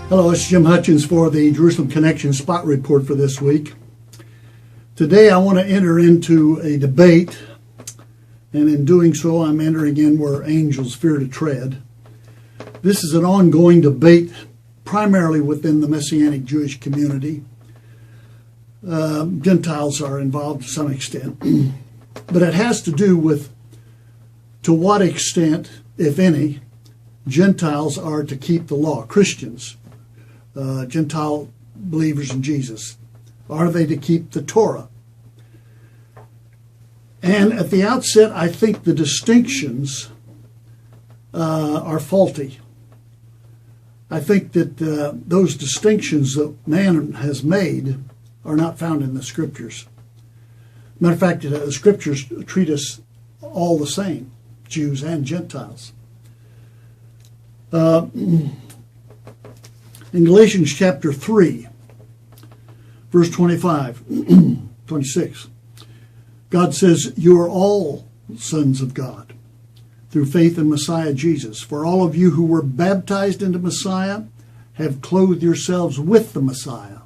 Hello, it's Jim Hutchins for the Jerusalem Connection Spot Report for this week. Today I want to enter into a debate, and in doing so I'm entering in where angels fear to tread. This is an ongoing debate primarily within the Messianic Jewish community. Gentiles are involved to some extent, but it has to do with to what extent, if any, Gentiles are to keep the law. Christians, Gentile believers in Jesus, are they to keep the Torah? And at the outset, I think the distinctions are faulty. I think that those distinctions that man has made are not found in the Scriptures. Matter of fact, the Scriptures treat us all the same, Jews and Gentiles. In Galatians chapter 3, verse 25, 26, God says, "You are all sons of God through faith in Messiah Jesus. For all of you who were baptized into Messiah have clothed yourselves with the Messiah.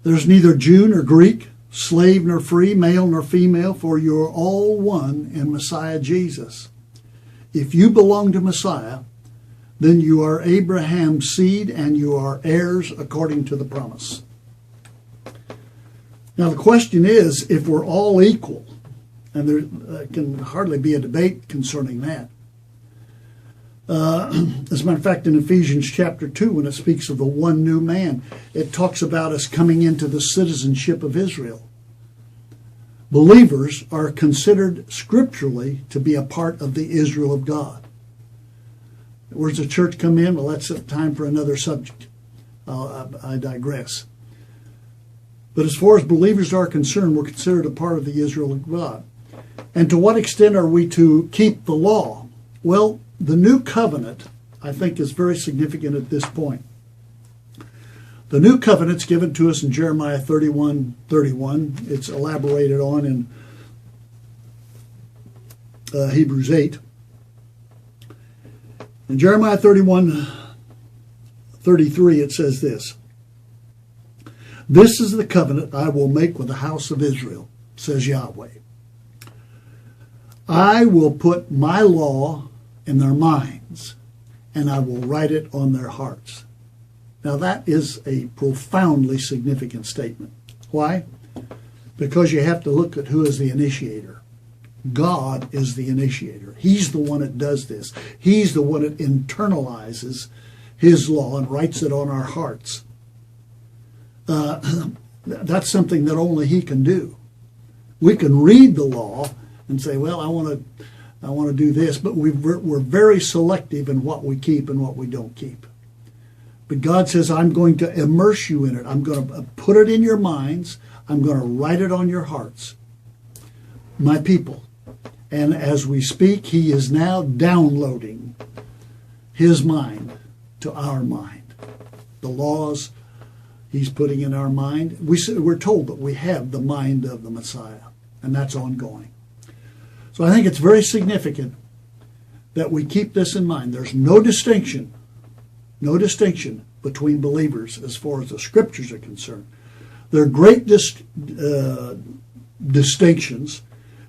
There's neither Jew nor Greek, slave nor free, male nor female, for you are all one in Messiah Jesus. If you belong to Messiah, then you are Abraham's seed and you are heirs according to the promise." Now the question is, if we're all equal, and there can hardly be a debate concerning that. As a matter of fact, in Ephesians chapter 2, when it speaks of the one new man, it talks about us coming into the citizenship of Israel. Believers are considered scripturally to be a part of the Israel of God. Where's the church come in? Well, that's time for another subject. I digress. But as far as believers are concerned, we're considered a part of the Israel of God. And to what extent are we to keep the law? Well, the new covenant, I think, is very significant at this point. The new covenant's given to us in Jeremiah 31:31. It's elaborated on in Hebrews 8. In Jeremiah 31:33, it says this: "This is the covenant I will make with the house of Israel, says Yahweh. I will put my law in their minds, and I will write it on their hearts." Now that is a profoundly significant statement. Why? Because you have to look at who is the initiator. God is the initiator. He's the one that does this. He's the one that internalizes His law and writes it on our hearts. That's something that only He can do. We can read the law and say, well, I want to do this, but we're very selective in what we keep and what we don't keep. But God says, I'm going to immerse you in it. I'm going to put it in your minds. I'm going to write it on your hearts. My people. And as we speak, He is now downloading His mind to our mind. The laws He's putting in our mind. We're told that we have the mind of the Messiah, and that's ongoing. So I think it's very significant that we keep this in mind. There's no distinction between believers as far as the Scriptures are concerned. There are great distinctions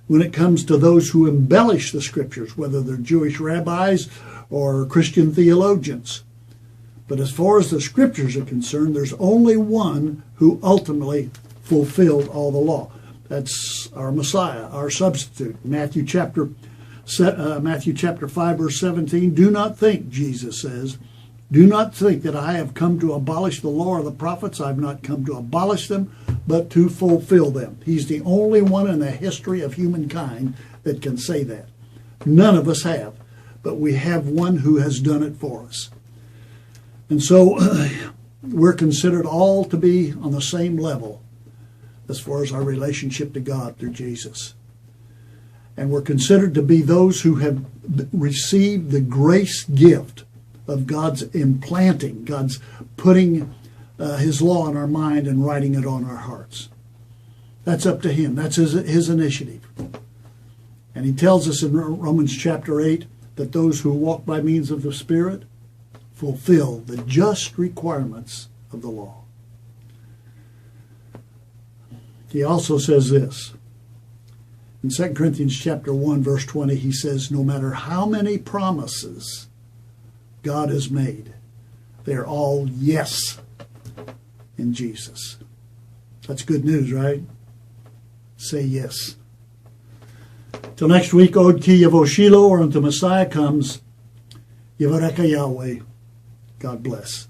when it comes to those who embellish the Scriptures, whether they're Jewish rabbis or Christian theologians. But as far as the Scriptures are concerned, there's only one who ultimately fulfilled all the law. That's our Messiah, our substitute. Matthew chapter 5, verse 17, "Do not think," Jesus says, "do not think that I have come to abolish the law or the prophets. I've not come to abolish them, but to fulfill them." He's the only one in the history of humankind that can say that. None of us have, but we have one who has done it for us. And so we're considered all to be on the same level as far as our relationship to God through Jesus. And we're considered to be those who have received the grace gift of God's implanting, God's putting His law in our mind and writing it on our hearts. That's up to Him. That's His initiative. And He tells us in Romans chapter 8 that those who walk by means of the Spirit fulfill the just requirements of the law. He also says this. In 2 Corinthians chapter 1, verse 20, he says, no matter how many promises God has made, they're all yes in Jesus. That's good news, right? Say yes. Till next week, Od Ki Yavo Shiloh, or until Messiah comes, Yivareka Yahweh. God bless.